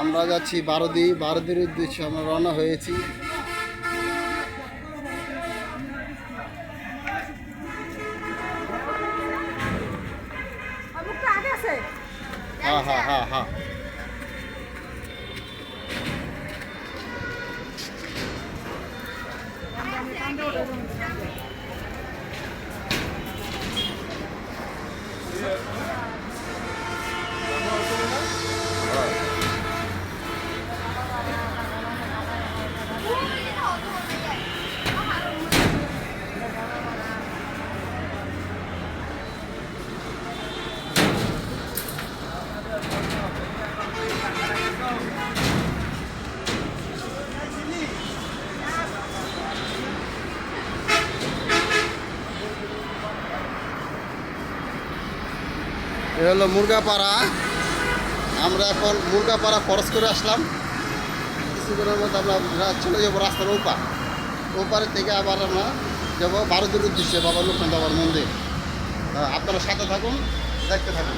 আমরা যাচ্ছি বারোদির উদ্দেশ্যে আমরা রওনা হয়েছি। হ্যাঁ হ্যাঁ হ্যাঁ হ্যাঁ এ হলো মুরগাপাড়া। আমরা এখন মুরগাপাড়া ক্রস করে আসলাম। কিছুক্ষণের মধ্যে আমরা চলে যাবো রাস্তার ওপারে থেকে আবার আমরা যাবো বারোদির উদ্দেশ্যে বাবা লোকনাথ বাবার মন্দির। আপনারা সাথে থাকুন, দেখতে থাকুন।